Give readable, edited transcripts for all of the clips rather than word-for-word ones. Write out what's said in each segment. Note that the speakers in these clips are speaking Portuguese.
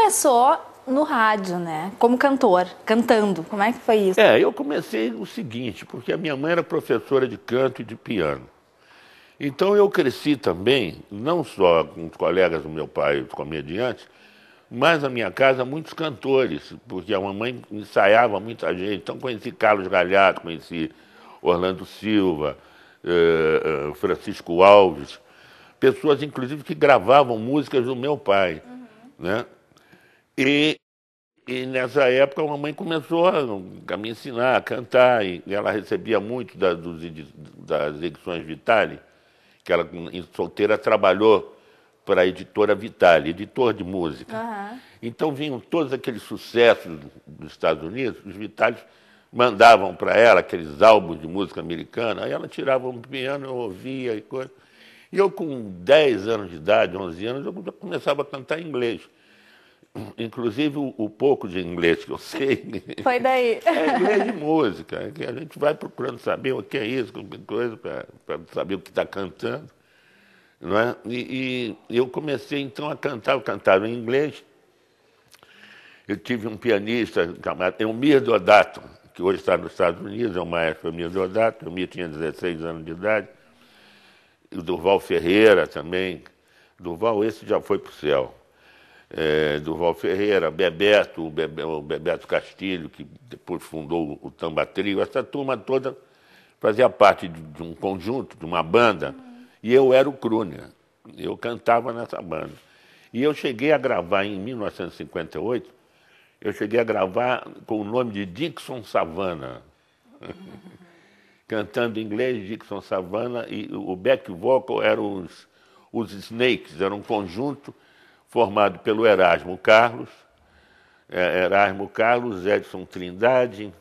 começou no rádio, né? Como cantor, cantando. Como é que foi isso? Eu comecei o seguinte, porque a minha mãe era professora de canto e de piano. Então eu cresci também, não só com os colegas do meu pai, os comediantes, mas na minha casa muitos cantores, porque a mamãe ensaiava muita gente. Então conheci Carlos Galhardo, conheci Orlando Silva, Francisco Alves, pessoas inclusive que gravavam músicas do meu pai, né? E nessa época a mamãe começou a me ensinar a cantar, e ela recebia muito das edições Vitale, que ela, em solteira, trabalhou para a editora Vitale, editor de música. Então vinham todos aqueles sucessos dos Estados Unidos, os Vitales mandavam para ela aqueles álbuns de música americana, aí ela tirava um piano, eu ouvia e coisa. E eu, com 10 anos de idade, 11 anos, eu já começava a cantar em inglês. Inclusive o pouco de inglês que eu sei. Foi daí. É inglês de música, que a gente vai procurando saber o que é isso, qualquer coisa, para saber o que está cantando. Não é? E eu comecei então a cantar, eu cantava em inglês. Eu tive um pianista chamado Elmir Deodato, que hoje está nos Estados Unidos, é o maestro Elmir Deodato. Elmir tinha 16 anos de idade. E o Durval Ferreira também. Durval, esse já foi para o céu. Durval Ferreira, Bebeto, o Bebeto Castilho, que depois fundou o Tamba Trio. Essa turma toda fazia parte de um conjunto, de uma banda, e eu era o crooner. Eu cantava nessa banda. E eu cheguei a gravar em 1958, eu cheguei a gravar com o nome de Dixon Savannah. Cantando em inglês, Dixon Savannah, e o back vocal eram os Snakes, era um conjunto formado pelo Erasmo Carlos, Edson Trindade,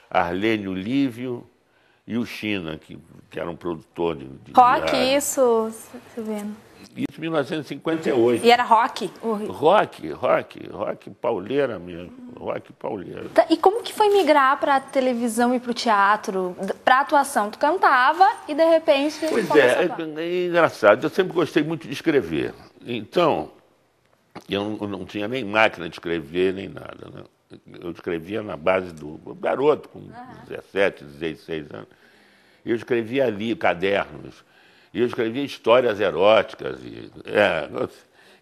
Arlênio Lívio e o China, que era um produtor de Rock, rádio. isso, Silvino. Isso em 1958. E era rock? Rock pauleira mesmo, rock pauleira. E como que foi migrar para a televisão e para o teatro, para a atuação? Tu cantava e de repente... Pois é engraçado, eu sempre gostei muito de escrever. Então, eu não tinha nem máquina de escrever, nem nada, né? Eu escrevia na base do garoto, com 17, 16 anos. Eu escrevia ali cadernos, e eu escrevia histórias eróticas,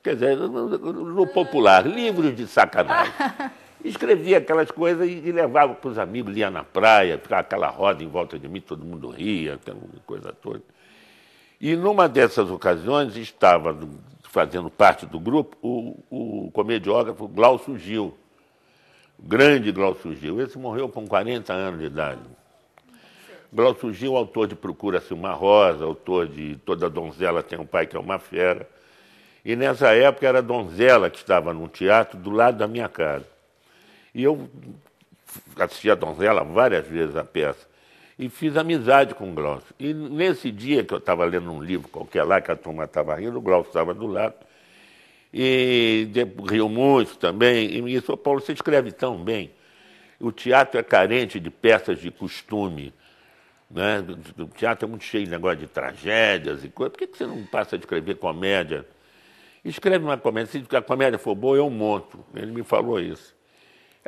quer dizer, no popular, livros de sacanagem. Escrevia aquelas coisas e levava para os amigos, lia na praia, ficava aquela roda em volta de mim, todo mundo ria, aquela coisa toda. E numa dessas ocasiões estava fazendo parte do grupo o comediógrafo Glaucio Gil, o grande Glaucio Gil. Esse morreu com 40 anos de idade. Glaucio Gil, autor de Procura-se uma Rosa, autor de Toda Donzela Tem um Pai que é uma Fera. E nessa época era a Donzela que estava num teatro do lado da minha casa. E eu assisti a Donzela várias vezes a peça. E fiz amizade com o Glaucio. E nesse dia que eu estava lendo um livro qualquer lá, que a turma estava rindo, o Glaucio estava do lado. E riu muito também. E me disse: Paulo, você escreve tão bem. O teatro é carente de peças de costume. Né? O teatro é muito cheio de negócio de tragédias e coisas. Por que você não passa a escrever comédia? Escreve uma comédia. Se a comédia for boa, eu monto. Ele me falou isso.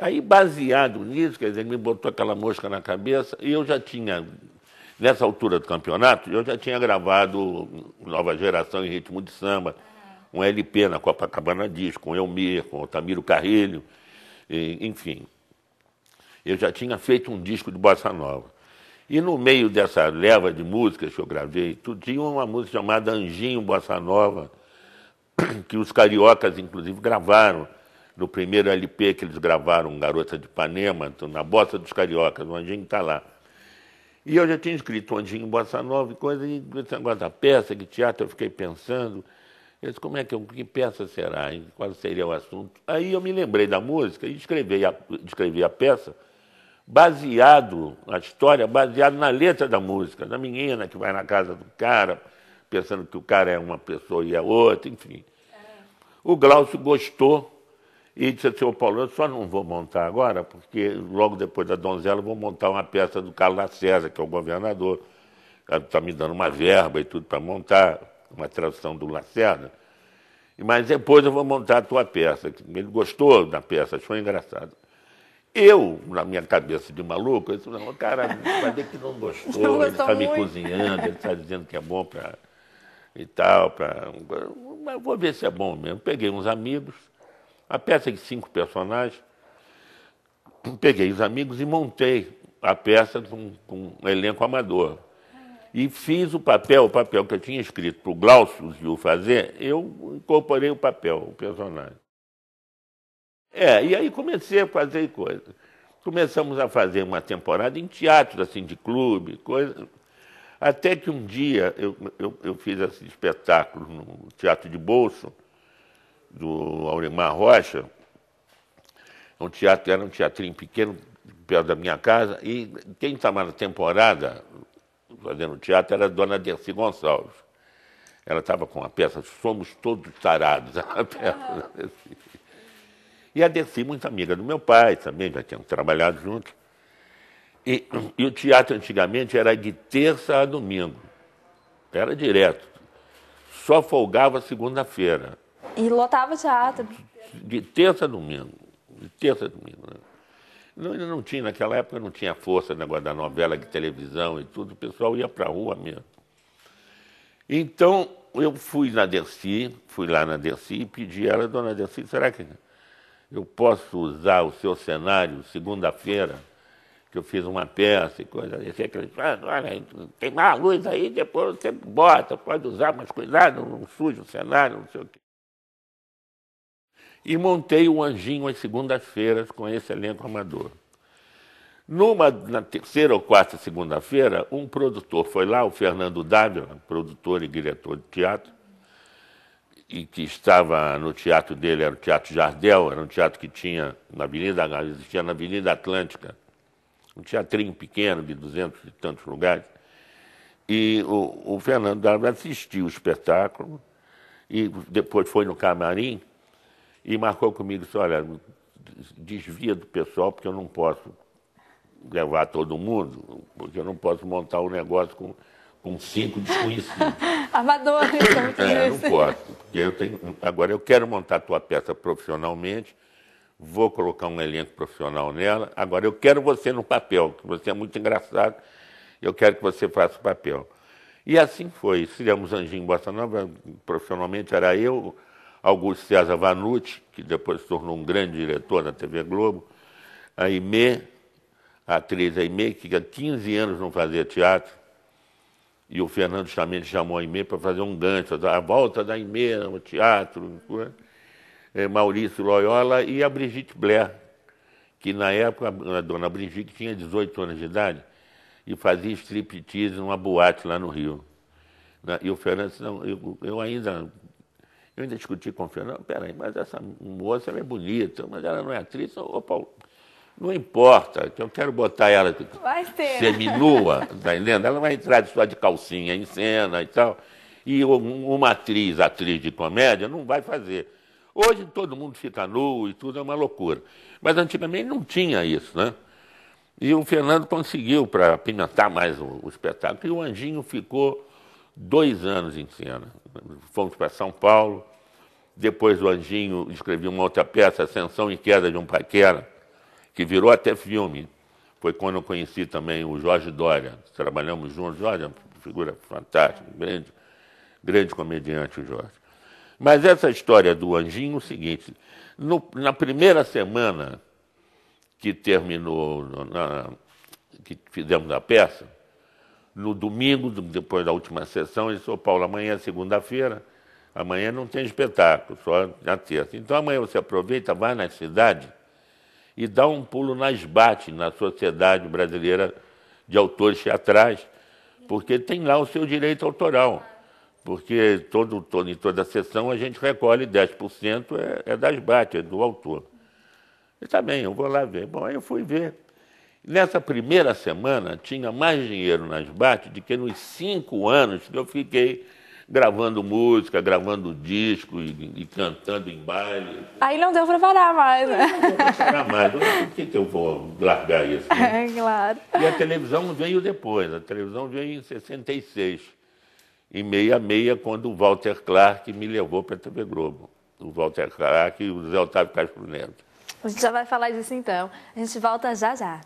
Aí, baseado nisso, quer dizer, ele me botou aquela mosca na cabeça, e eu já tinha, nessa altura do campeonato, eu já tinha gravado Nova Geração em Ritmo de Samba, um LP na Copacabana Disco, com Elmir, com Otamiro Carrilho, enfim. Eu já tinha feito um disco de bossa nova. E no meio dessa leva de músicas que eu gravei, tinha uma música chamada Anjinho Bossa Nova, que os cariocas, inclusive, gravaram. No primeiro LP que eles gravaram, Garota de Ipanema, na Bossa dos Cariocas, o Anjinho está lá. E eu já tinha escrito o Anjinho Bossa Nova e coisa, e esse negócio da peça, que teatro, eu fiquei pensando, eu disse, que peça será, hein? Qual seria o assunto? Aí eu me lembrei da música e escrevi a peça, a história baseada na letra da música, da menina que vai na casa do cara, pensando que o cara é uma pessoa e é outra, enfim. O Glaucio gostou. E disse assim: Paulo, eu só não vou montar agora, porque logo depois da Donzela eu vou montar uma peça do Carlos Lacerda, que é o governador. Está me dando uma verba e tudo para montar uma tradução do Lacerda. mas depois eu vou montar a tua peça. Ele gostou da peça, achou engraçado. Eu, na minha cabeça de maluco, eu disse, não, cara, vai ver que não gostou, ele está me cozinhando, ele está dizendo que é bom para e tal, mas vou ver se é bom mesmo. Peguei uns amigos, a peça de 5 personagens, peguei os amigos e montei a peça com um elenco amador. E fiz o papel que eu tinha escrito para o Glaucio Gil fazer, eu incorporei o papel, o personagem. E aí comecei a fazer coisa. Começamos a fazer uma temporada em teatro, assim, de clube, coisa. Até que um dia eu fiz esse espetáculo no Teatro de Bolso, do Aurimar Rocha. Era um teatrinho pequeno, perto da minha casa, e quem estava na temporada fazendo teatro era a dona Dercy Gonçalves. Ela estava com a peça Somos Todos Tarados, a peça da Dercy. E a Dercy, muito amiga do meu pai também, já tinham trabalhado juntos. E o teatro antigamente era de terça a domingo. Era direto. Só folgava segunda-feira. E lotava o teatro. De terça a domingo. De terça a domingo. Né? Não tinha, naquela época não tinha força, negócio da novela de televisão e tudo. O pessoal ia para a rua mesmo. Então, eu fui lá na Dercy e pedi a ela, dona Dercy, será que eu posso usar o seu cenário segunda-feira, que eu fiz uma peça e coisa, olha, tem mais luz aí, depois você bota, pode usar, mas cuidado, não suja o cenário, não sei o quê. E montei o Anjinho às segundas-feiras com esse elenco amador. Na terceira ou quarta segunda-feira, um produtor foi lá, o Fernando Dávila, produtor e diretor de teatro, e que estava no teatro dele, era o Teatro Jardel, era um teatro que tinha existia na Avenida Atlântica, um teatrinho pequeno de 200 e tantos lugares. E o Fernando Dávila assistiu o espetáculo e depois foi no camarim e marcou comigo, disse, olha, desvia do pessoal porque eu não posso levar todo mundo, porque eu não posso montar um negócio com 5 desconhecidos. Amadores, como tu disse. Não posso, porque agora eu quero montar a tua peça profissionalmente, vou colocar um elenco profissional nela, agora eu quero você no papel, que você é muito engraçado, eu quero que você faça o papel. E assim foi, fizemos Anjinho Bossa Nova, profissionalmente era eu, Augusto César Vanucci, que depois se tornou um grande diretor na TV Globo, a Aimee, a atriz Aimee, que há 15 anos não fazia teatro, e o Fernando Chamente chamou a Aimee para fazer um gancho, a volta da Aimee no teatro, Maurício Loyola e a Brigitte Blair, que na época a dona Brigitte tinha 18 anos de idade e fazia striptease numa boate lá no Rio. E o Fernando disse, não, eu ainda discuti com o Fernando, peraí, mas essa moça ela é bonita, mas ela não é atriz. Ô, Paulo, não importa, que eu quero botar ela seminua, tá entendendo? Ela vai entrar só de calcinha em cena e tal. E uma atriz de comédia não vai fazer. Hoje todo mundo fica nu e tudo é uma loucura. Mas antigamente não tinha isso, né? E o Fernando conseguiu para apimentar mais o espetáculo. E o Anjinho ficou 2 anos em cena. Fomos para São Paulo. Depois do Anjinho escrevi uma outra peça, Ascensão e Queda de um Paquera, que virou até filme. Foi quando eu conheci também o Jorge Doria. Trabalhamos juntos. Jorge é uma figura fantástica, grande comediante o Jorge. Mas essa história do Anjinho é o seguinte, na primeira semana que terminou, que fizemos a peça, no domingo, depois da última sessão, ele disse, Paulo, amanhã é segunda-feira, amanhã não tem espetáculo, só na terça. Então amanhã você aproveita, vai na cidade e dá um pulo na SBAT, na Sociedade Brasileira de Autores Teatrais, porque tem lá o seu direito autoral. Porque em toda sessão a gente recolhe 10% é da SBAT, é do autor. E tá bem, eu vou lá ver. Bom, aí eu fui ver. Nessa primeira semana tinha mais dinheiro na SBAT do que nos 5 anos que eu fiquei gravando música, gravando disco e cantando em baile. Aí não deu para parar mais, né? Não deu para parar mais. Por que eu vou largar isso? Né? É, claro. E a televisão veio depois. A televisão veio em 66. em 66, quando o Walter Clark me levou para a TV Globo. O Walter Clark e o Zé Otávio Castro Neto. A gente já vai falar disso então. A gente volta já já.